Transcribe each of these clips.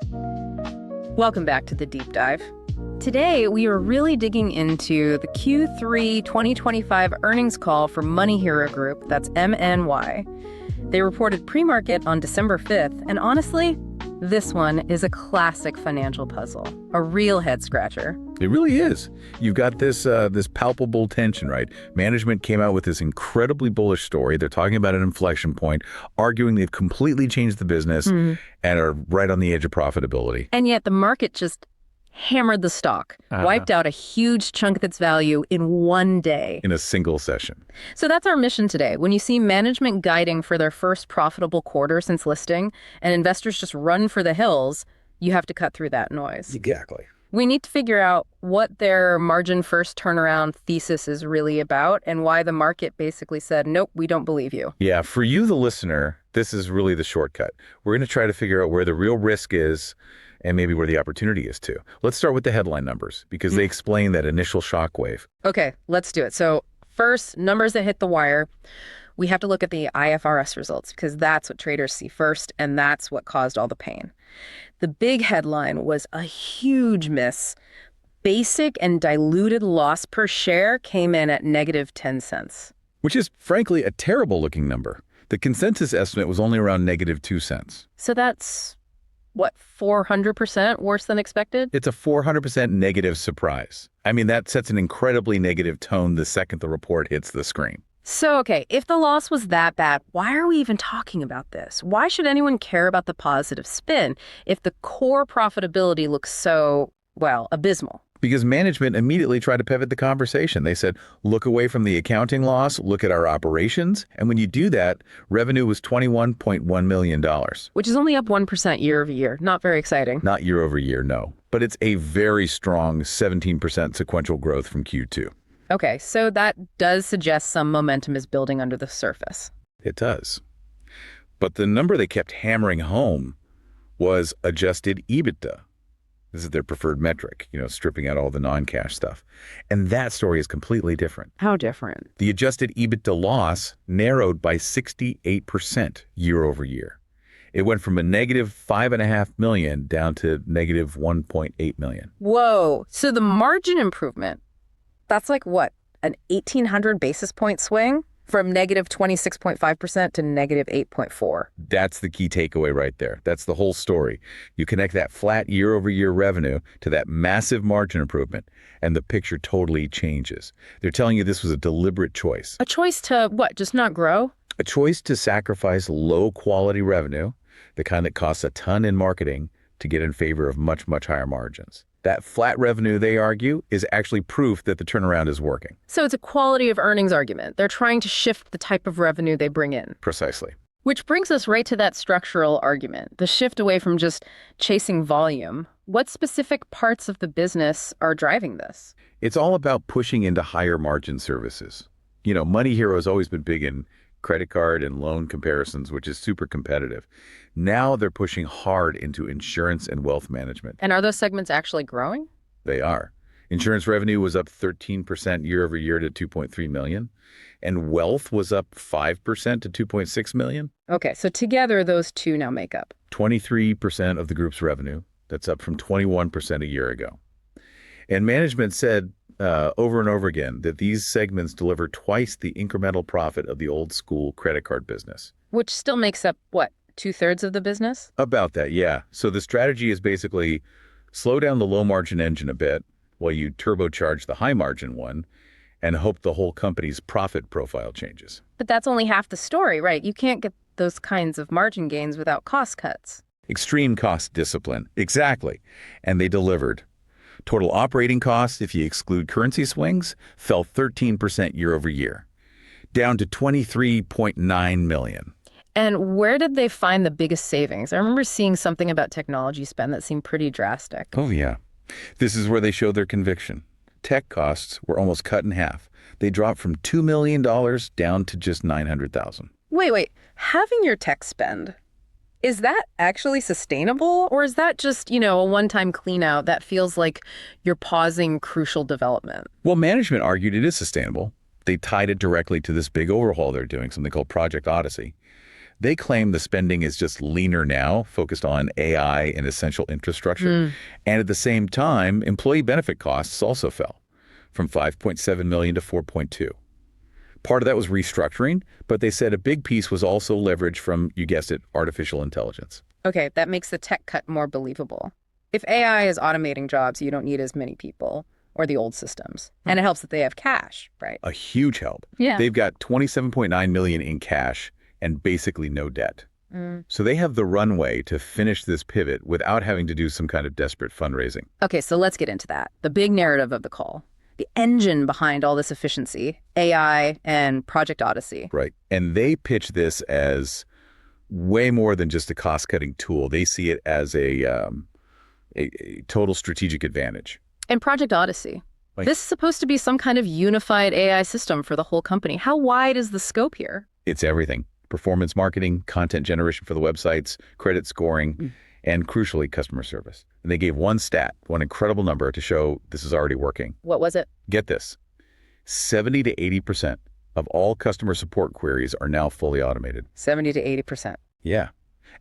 Welcome back to the Deep Dive. Today, we are really digging into the Q3 2025 earnings call for MoneyHero Group, that's MNY. They reported pre-market on December 5th, and honestly, this one is a classic financial puzzle, a real head-scratcher. It really is. You've got this palpable tension, right? Management came out with this incredibly bullish story. They're talking about an inflection point, arguing they've completely changed the business and are right on the edge of profitability. And yet the market just hammered the stock, wiped out a huge chunk of its value in one day. In a single session. So that's our mission today. When you see management guiding for their first profitable quarter since listing and investors just run for the hills, you have to cut through that noise. Exactly. We need to figure out what their margin-first turnaround thesis is really about and why the market basically said, nope, we don't believe you. Yeah, for you, the listener, this is really the shortcut. We're going to try to figure out where the real risk is and maybe where the opportunity is too. Let's start with the headline numbers because they explain that initial shockwave. Okay, let's do it. So first, numbers that hit the wire. We have to look at the IFRS results because that's what traders see first, and that's what caused all the pain. The big headline was a huge miss. Basic and diluted loss per share came in at negative 10 cents. Which is, frankly, a terrible looking number. The consensus estimate was only around negative 2 cents. So that's, what, 400% worse than expected? It's a 400% negative surprise. I mean, that sets an incredibly negative tone the second the report hits the screen. So, okay, if the loss was that bad, why are we even talking about this? Why should anyone care about the positive spin if the core profitability looks so, well, abysmal? Because management immediately tried to pivot the conversation. They said, look away from the accounting loss, look at our operations. And when you do that, revenue was $21.1 million. Which is only up 1% year over year. Not very exciting. Not year over year, no. But it's a very strong 17% sequential growth from Q2. Okay, so that does suggest some momentum is building under the surface. It does. But the number they kept hammering home was adjusted EBITDA. This is their preferred metric, stripping out all the non-cash stuff. And that story is completely different. How different? The adjusted EBITDA loss narrowed by 68% year over year. It went from a negative $5.5 million down to negative $1.8 million. Whoa. So the margin improvement, that's like what, an 1,800 basis point swing from negative 26.5% to negative 8.4%. That's the key takeaway right there. That's the whole story. You connect that flat year-over-year revenue to that massive margin improvement, and the picture totally changes. They're telling you this was a deliberate choice. A choice to what, just not grow? A choice to sacrifice low-quality revenue, the kind that costs a ton in marketing, to get in favor of much, much higher margins. That flat revenue, they argue, is actually proof that the turnaround is working. So it's a quality of earnings argument. They're trying to shift the type of revenue they bring in. Precisely. Which brings us right to that structural argument, the shift away from just chasing volume. What specific parts of the business are driving this? It's all about pushing into higher margin services. MoneyHero has always been big in credit card and loan comparisons, which is super competitive. Now they're pushing hard into insurance and wealth management. And are those segments actually growing? They are. Insurance revenue was up 13% year over year to $2.3 million, and wealth was up 5% to $2.6 million. Okay, so together those two now make up 23% of the group's revenue. That's up from 21% a year ago. And management said over and over again that these segments deliver twice the incremental profit of the old school credit card business. Which still makes up, what, 2/3 of the business? About that, yeah. So the strategy is basically slow down the low margin engine a bit while you turbocharge the high margin one and hope the whole company's profit profile changes. But that's only half the story, right? You can't get those kinds of margin gains without cost cuts. Extreme cost discipline, exactly. And they delivered. Total operating costs, if you exclude currency swings, fell 13% year over year, down to $23.9 million. And where did they find the biggest savings? I remember seeing something about technology spend that seemed pretty drastic. Oh, yeah. This is where they showed their conviction. Tech costs were almost cut in half. They dropped from $2 million down to just $900,000. Wait. Having your tech spend, is that actually sustainable? Or is that just, a one-time clean out that feels like you're pausing crucial development? Well, management argued it is sustainable. They tied it directly to this big overhaul they're doing, something called Project Odyssey. They claim the spending is just leaner now, focused on AI and essential infrastructure. And at the same time, employee benefit costs also fell from 5.7 million to 4.2. Part of that was restructuring, but they said a big piece was also leverage from, you guessed it, artificial intelligence. Okay, that makes the tech cut more believable. If AI is automating jobs, you don't need as many people or the old systems. And it helps that they have cash, right? A huge help. Yeah. They've got 27.9 million in cash and basically no debt. So they have the runway to finish this pivot without having to do some kind of desperate fundraising. Okay, so let's get into that. The big narrative of the call. The engine behind all this efficiency, AI and Project Odyssey. Right. And they pitch this as way more than just a cost-cutting tool. They see it as a total strategic advantage. And Project Odyssey. This is supposed to be some kind of unified AI system for the whole company. How wide is the scope here? It's everything. Performance marketing, content generation for the websites, credit scoring, and crucially, customer service. And they gave one stat, one incredible number to show this is already working. What was it? Get this. 70 to 80% of all customer support queries are now fully automated. 70 to 80%. Yeah.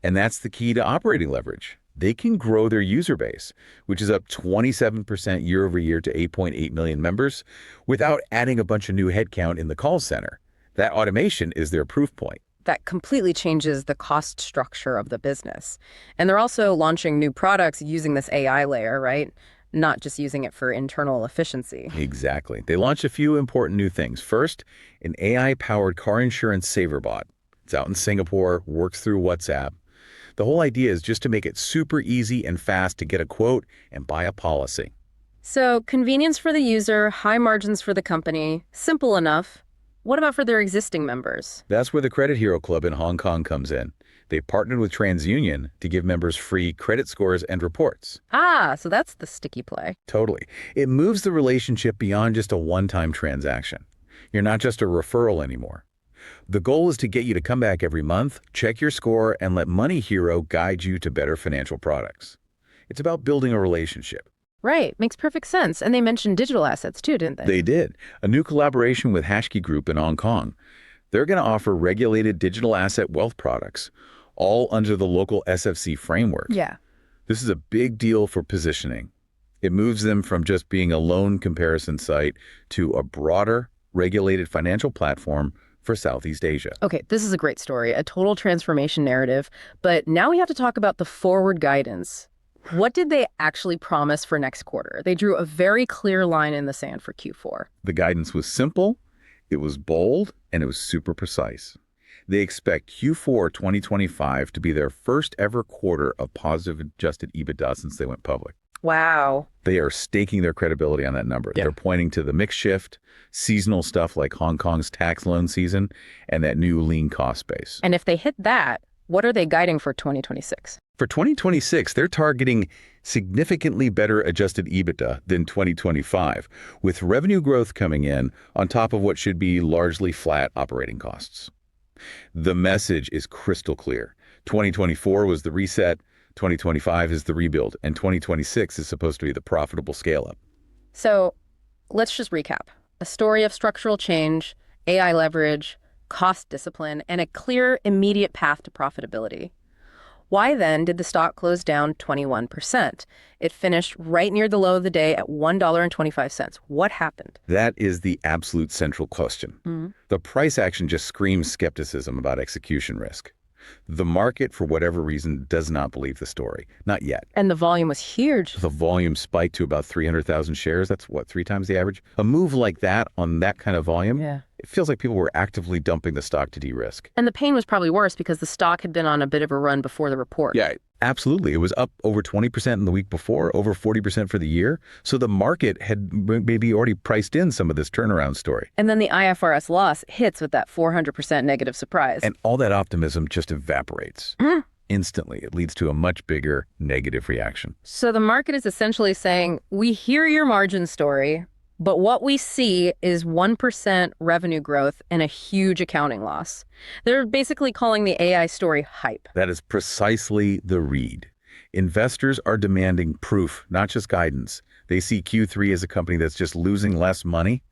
And that's the key to operating leverage. They can grow their user base, which is up 27% year over year to 8.8 million members, without adding a bunch of new headcount in the call center. That automation is their proof point. That completely changes the cost structure of the business. And they're also launching new products using this AI layer, right? Not just using it for internal efficiency. Exactly. They launched a few important new things. First, an AI-powered car insurance SaverBot. It's out in Singapore, works through WhatsApp. The whole idea is just to make it super easy and fast to get a quote and buy a policy. So convenience for the user, high margins for the company, simple enough. What about for their existing members? That's where the Credit Hero Club in Hong Kong comes in. They partnered with TransUnion to give members free credit scores and reports. Ah, so that's the sticky play. Totally. It moves the relationship beyond just a one-time transaction. You're not just a referral anymore. The goal is to get you to come back every month, check your score, and let MoneyHero guide you to better financial products. It's about building a relationship. Right. Makes perfect sense. And they mentioned digital assets too, didn't they? They did. A new collaboration with HashKey Group in Hong Kong. They're going to offer regulated digital asset wealth products, all under the local SFC framework. Yeah. This is a big deal for positioning. It moves them from just being a loan comparison site to a broader, regulated financial platform for Southeast Asia. Okay, this is a great story, a total transformation narrative. But now we have to talk about the forward guidance. What did they actually promise for next quarter? They drew a very clear line in the sand for Q4. The guidance was simple, it was bold, and it was super precise. They expect Q4 2025 to be their first ever quarter of positive adjusted EBITDA since they went public. Wow. They are staking their credibility on that number. Yeah. They're pointing to the mix shift, seasonal stuff like Hong Kong's tax loan season, and that new lean cost base. And if they hit that, what are they guiding for 2026? For 2026, they're targeting significantly better adjusted EBITDA than 2025, with revenue growth coming in on top of what should be largely flat operating costs. The message is crystal clear. 2024 was the reset, 2025 is the rebuild, and 2026 is supposed to be the profitable scale-up. So let's just recap. A story of structural change, AI leverage, cost discipline, and a clear, immediate path to profitability. Why then did the stock close down 21%? It finished right near the low of the day at $1.25. What happened? That is the absolute central question. The price action just screams skepticism about execution risk. The market, for whatever reason, does not believe the story. Not yet. And the volume was huge. The volume spiked to about 300,000 shares. That's what, 3 times the average? A move like that on that kind of volume, Yeah. it feels like people were actively dumping the stock to de-risk. And the pain was probably worse because the stock had been on a bit of a run before the report. Yeah, absolutely. It was up over 20% in the week before, over 40% for the year. So the market had maybe already priced in some of this turnaround story. And then the IFRS loss hits with that 400% negative surprise. And all that optimism just evaporates. Instantly. It leads to a much bigger negative reaction. So the market is essentially saying, we hear your margin story, but what we see is 1% revenue growth and a huge accounting loss. They're basically calling the AI story hype. That is precisely the read. Investors are demanding proof, not just guidance. They see Q3 as a company that's just losing less money,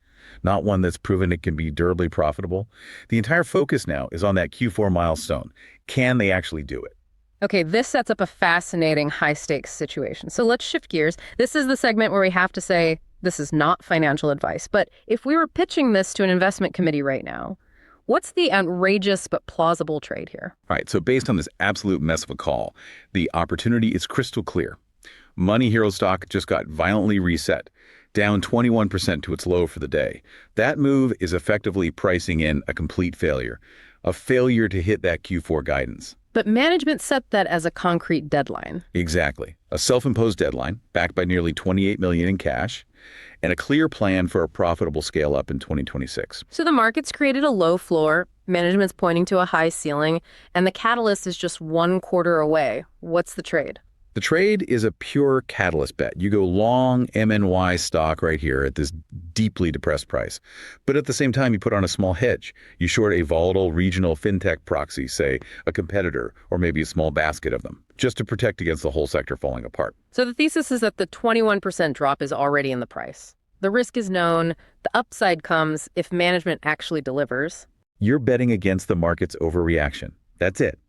not one that's proven it can be durably profitable. The entire focus now is on that Q4 milestone. Can they actually do it? Okay, this sets up a fascinating high-stakes situation. So let's shift gears. This is the segment where we have to say this is not financial advice. But if we were pitching this to an investment committee right now, what's the outrageous but plausible trade here? All right, so based on this absolute mess of a call, the opportunity is crystal clear. MoneyHero stock just got violently reset, down 21% to its low for the day. That move is effectively pricing in a complete failure, a failure to hit that Q4 guidance. But management set that as a concrete deadline. Exactly. A self-imposed deadline, backed by nearly $28 million in cash, and a clear plan for a profitable scale-up in 2026. So the market's created a low floor, management's pointing to a high ceiling, and the catalyst is just 1 quarter away. What's the trade? The trade is a pure catalyst bet. You go long MNY stock right here at this deeply depressed price. But at the same time, you put on a small hedge. You short a volatile regional fintech proxy, say a competitor, or maybe a small basket of them, just to protect against the whole sector falling apart. So the thesis is that the 21% drop is already in the price. The risk is known. The upside comes if management actually delivers. You're betting against the market's overreaction. That's it.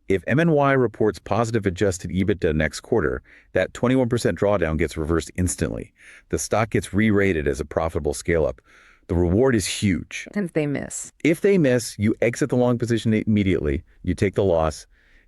If MNY reports positive adjusted EBITDA next quarter, that 21% drawdown gets reversed instantly. The stock gets re-rated as a profitable scale-up. The reward is huge. If they miss. If they miss, you exit the long position immediately. You take the loss.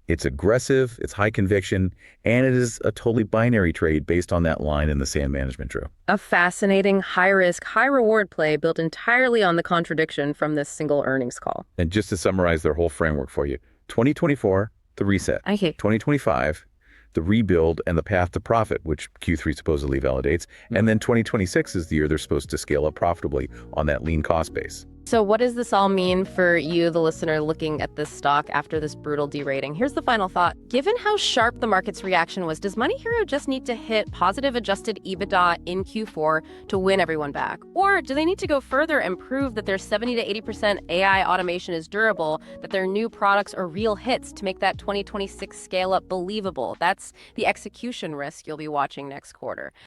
It's aggressive, it's high conviction, and it is a totally binary trade based on that line in the sand management drill. A fascinating, high-risk, high-reward play built entirely on the contradiction from this single earnings call. And just to summarize their whole framework for you, 2024, the reset. 2025, the rebuild and the path to profit, which Q3 supposedly validates. And then 2026 is the year they're supposed to scale up profitably on that lean cost base. So what does this all mean for you, the listener, looking at this stock after this brutal derating? Here's the final thought. Given how sharp the market's reaction was, does MoneyHero just need to hit positive adjusted EBITDA in Q4 to win everyone back? Or do they need to go further and prove that their 70 to 80% AI automation is durable, that their new products are real hits to make that 2026 scale up believable? That's the execution risk you'll be watching next quarter.